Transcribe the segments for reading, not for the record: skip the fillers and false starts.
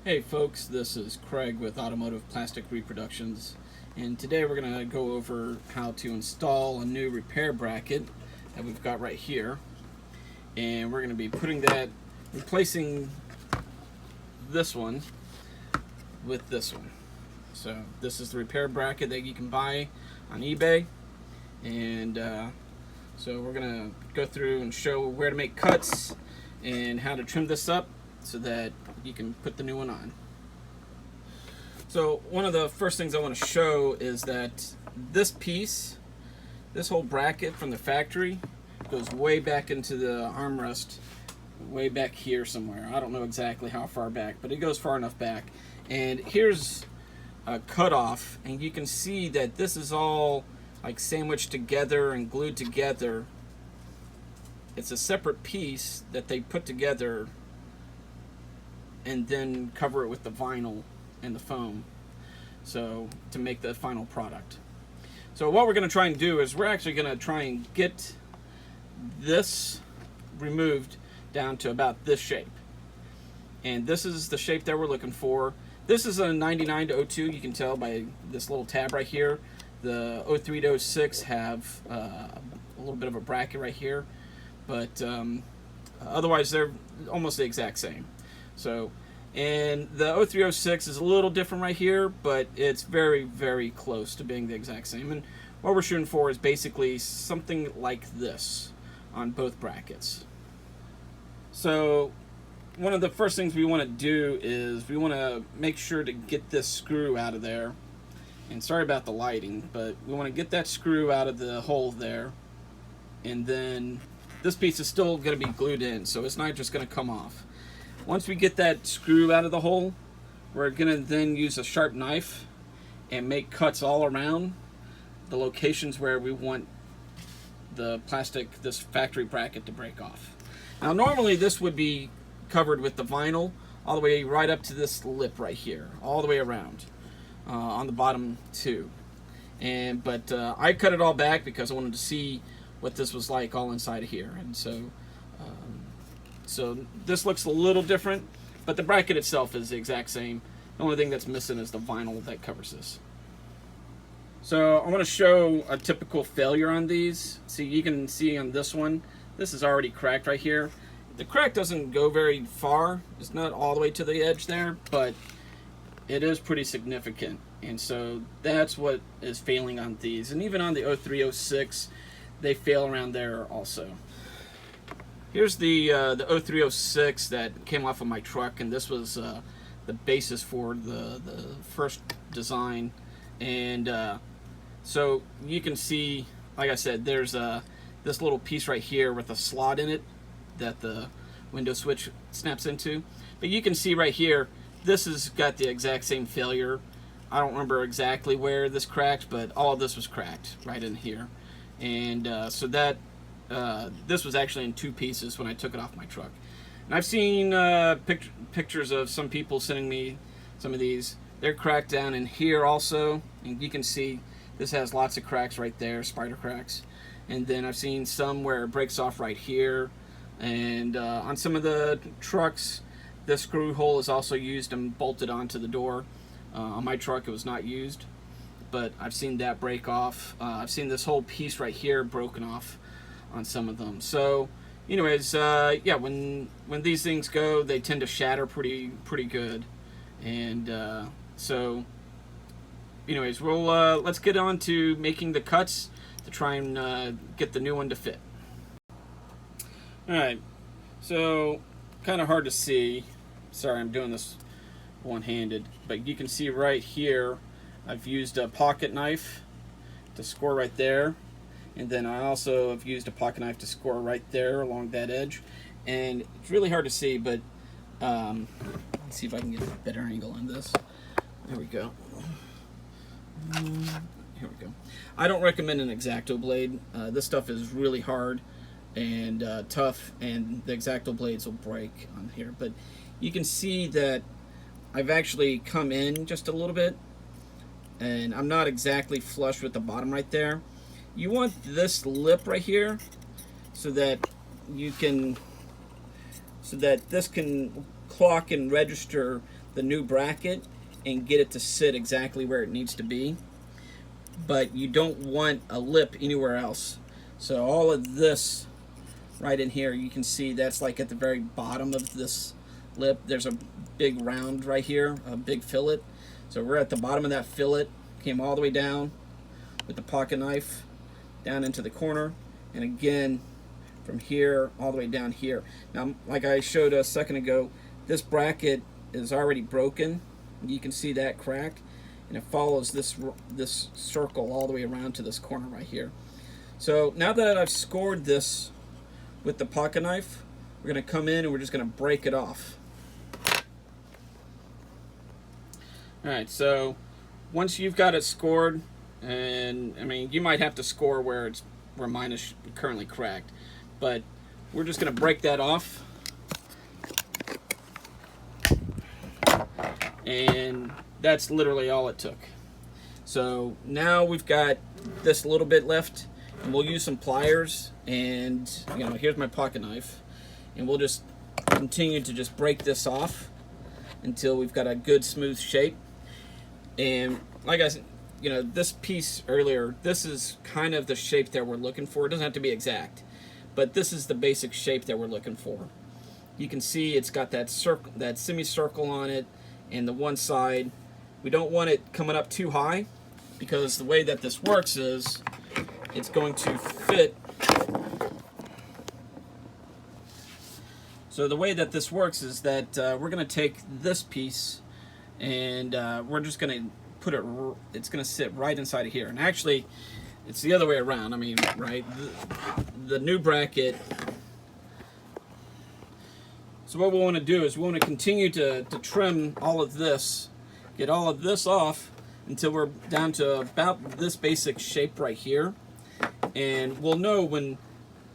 Hey folks, this is Craig with Automotive Plastic Reproductions, and today we're going to go over how to install a new repair bracket that we've got right here. And we're going to be replacing this one with this one. So this is the repair bracket that you can buy on eBay, and so we're going to go through and show where to make cuts and how to trim this up so that you can put the new one on. So one of the first things I want to show is that this whole bracket from the factory goes way back into the armrest, way back here somewhere. I don't know exactly how far back, but it goes far enough back. And here's a cutoff, and you can see that this is all like sandwiched together and glued together. It's a separate piece that they put together and then cover it with the vinyl and the foam, so to make the final product. So what we're going to try and do is we're actually going to try and get this removed down to about this shape, and this is the shape that we're looking for. This is a 99 to 02. You can tell by this little tab right here. The 03 to 06 have a little bit of a bracket right here, but otherwise they're almost the exact same. So, and the 0306 is a little different right here, but it's very, very close to being the exact same. And what we're shooting for is basically something like this on both brackets. So, one of the first things we want to do is we want to make sure to get this screw out of there. And sorry about the lighting, but we want to get that screw out of the hole there. And then this piece is still going to be glued in, so it's not just going to come off. Once we get that screw out of the hole, we're going to then use a sharp knife and make cuts all around the locations where we want this factory bracket to break off. Now normally this would be covered with the vinyl all the way right up to this lip right here, all the way around on the bottom too. But I cut it all back because I wanted to see what this was like all inside of here. And so this looks a little different, but the bracket itself is the exact same. The only thing that's missing is the vinyl that covers this. So I want to show a typical failure on these. See, you can see on this one, this is already cracked right here. The crack doesn't go very far. It's not all the way to the edge there, but it is pretty significant. And so that's what is failing on these. And even on the 0306, they fail around there also. Here's the 0306 that came off of my truck, and this was the basis for the first design. And so you can see, like I said, there's this little piece right here with a slot in it that the window switch snaps into. But you can see right here, this has got the exact same failure. I don't remember exactly where this cracked, but all of this was cracked right in here. And so that this was actually in two pieces when I took it off my truck. And I've seen pictures of some people sending me some of these. They're cracked down in here also, and you can see this has lots of cracks right there, spider cracks. And then I've seen some where it breaks off right here. And on some of the trucks, the screw hole is also used and bolted onto the door. On my truck it was not used, but I've seen that break off. I've seen this whole piece right here broken off on some of them. So anyways, yeah, when these things go, they tend to shatter pretty good. And so anyways, we'll let's get on to making the cuts to try and get the new one to fit. Alright, so kind of hard to see. Sorry, I'm doing this one-handed, but you can see right here I've used a pocket knife to score right there, and then I also have used a pocket knife to score right there along that edge. And it's really hard to see, but let's see if I can get a better angle on this. There we go. Here we go. I don't recommend an X-Acto blade. This stuff is really hard and tough, and the X-Acto blades will break on here. But you can see that I've actually come in just a little bit, and I'm not exactly flush with the bottom right there. You want this lip right here so that you can, so that this can clock and register the new bracket and get it to sit exactly where it needs to be. But you don't want a lip anywhere else. So all of this right in here, you can see that's like at the very bottom of this lip. There's a big round right here, a big fillet. So we're at the bottom of that fillet, came all the way down with the pocket knife down into the corner, and again from here all the way down here. Now, like I showed a second ago, this bracket is already broken. You can see that crack, and it follows this circle all the way around to this corner right here. So now that I've scored this with the pocket knife, we're going to come in and we're just going to break it off. Alright, so once you've got it scored, and I mean, you might have to score where mine is currently cracked, but we're just going to break that off. And that's literally all it took. So now we've got this little bit left, and we'll use some pliers, and here's my pocket knife, and we'll just continue to just break this off until we've got a good smooth shape. And like I said, this piece earlier, this is kind of the shape that we're looking for. It doesn't have to be exact, but this is the basic shape that we're looking for. You can see it's got that circle, that semicircle on it, and the one side. We don't want it coming up too high, because the way that this works is it's going to fit. So the way that this works is that we're going to take this piece, and we're just going to put it, it's going to sit right inside of here. And actually, it's the other way around. I mean, right, the new bracket. So what we want to do is we want to continue to trim all of this, get all of this off until we're down to about this basic shape right here. And we'll know when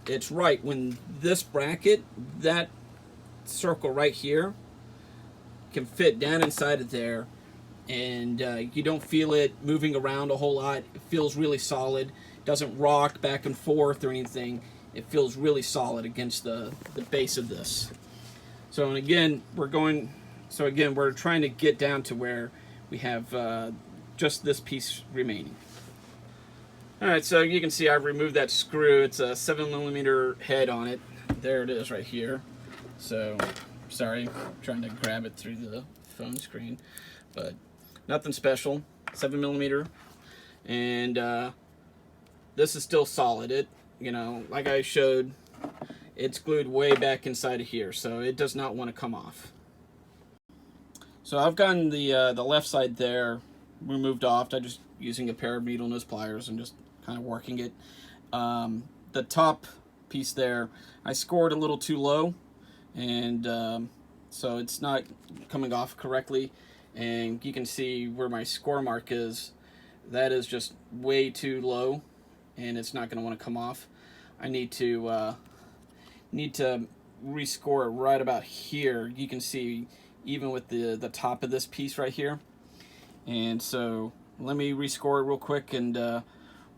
it's right, when this bracket, that circle right here, can fit down inside of there, and you don't feel it moving around a whole lot. It feels really solid, doesn't rock back and forth or anything. It feels really solid against the base of this. So, and again, we're trying to get down to where we have just this piece remaining. Alright, so you can see I've removed that screw. It's a 7mm head on it. There it is right here. So, sorry, I'm trying to grab it through the phone screen, but nothing special. 7mm, and this is still solid. It, like I showed, it's glued way back inside of here, so it does not want to come off. So I've gotten the left side there removed off. I'm just using a pair of needle nose pliers and just kind of working it. The top piece there, I scored a little too low, and so it's not coming off correctly. And you can see where my score mark is. That is just way too low, and it's not going to want to come off. I need to rescore it right about here. You can see even with the top of this piece right here. And so let me rescore it real quick, and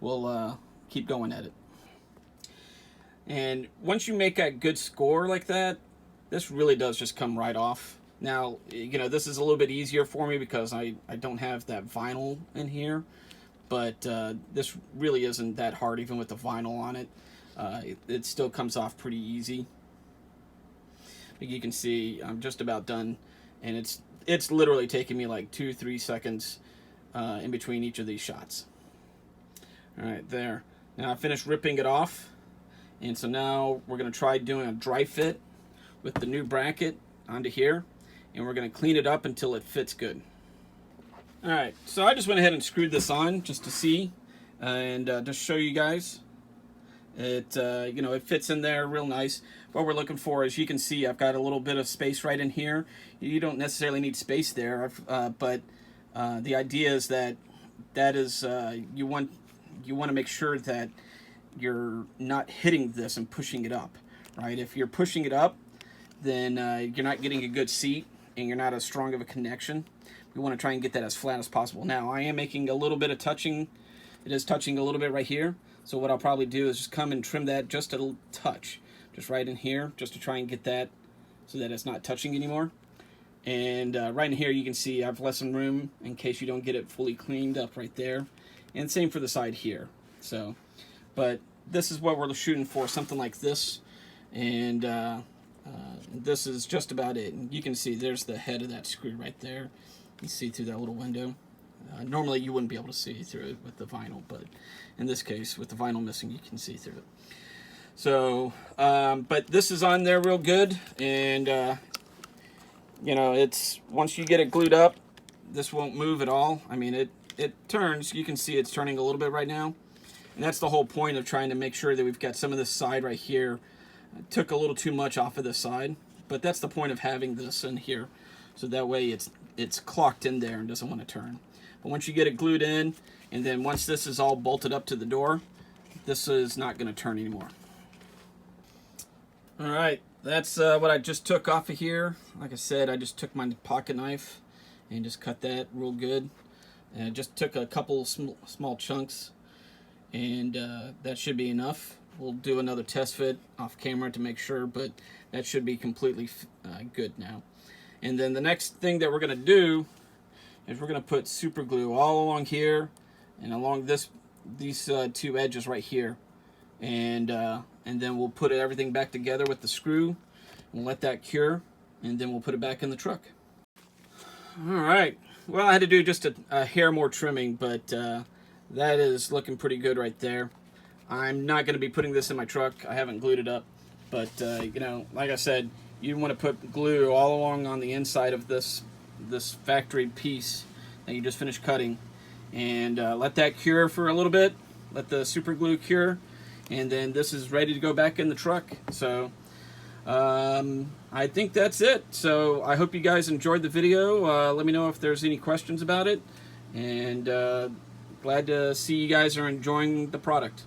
we'll keep going at it. And once you make a good score like that, this really does just come right off. Now, this is a little bit easier for me because I don't have that vinyl in here, but this really isn't that hard even with the vinyl on it. It still comes off pretty easy. You can see I'm just about done, and it's literally taking me like 2-3 seconds in between each of these shots. Alright, there. Now I finished ripping it off, and so now we're going to try doing a dry fit with the new bracket onto here, and we're going to clean it up until it fits good. Alright, so I just went ahead and screwed this on just to see, and just show you guys. It it fits in there real nice. What we're looking for is, you can see I've got a little bit of space right in here. You don't necessarily need space there, but the idea is that is you want to make sure that you're not hitting this and pushing it up, right? If you're pushing it up, then you're not getting a good seat, and you're not as strong of a connection. We want to try and get that as flat as possible. Now, I am making a little bit of touching. It is touching a little bit right here. So what I'll probably do is just come and trim that just a little touch, just right in here, just to try and get that so that it's not touching anymore. And right in here you can see I've left some room in case you don't get it fully cleaned up right there. And same for the side here. So, but this is what we're shooting for, something like this. And this is just about it. And you can see there's the head of that screw right there. You see through that little window. Normally you wouldn't be able to see through it with the vinyl, but in this case, with the vinyl missing, you can see through it. So, but this is on there real good, and you know, it's once you get it glued up, this won't move at all. I mean, it turns. You can see it's turning a little bit right now, and that's the whole point of trying to make sure that we've got some of this side right here. I took a little too much off of this side, but that's the point of having this in here, so that way it's clocked in there and doesn't want to turn. But once you get it glued in, and then once this is all bolted up to the door, this is not going to turn anymore. Alright, that's what I just took off of here. Like I said, I just took my pocket knife and just cut that real good. And I just took a couple small chunks, and that should be enough. We'll do another test fit off camera to make sure, but that should be completely good now. And then the next thing that we're going to do is we're going to put super glue all along here and along these two edges right here. And then we'll put everything back together with the screw. We'll let that cure, and then we'll put it back in the truck. Alright, well, I had to do just a hair more trimming, but that is looking pretty good right there. I'm not going to be putting this in my truck. I haven't glued it up, but you know, like I said, you want to put glue all along on the inside of this factory piece that you just finished cutting, and let that cure for a little bit. Let the super glue cure, and then this is ready to go back in the truck. So I think that's it. So I hope you guys enjoyed the video. Let me know if there's any questions about it, and glad to see you guys are enjoying the product.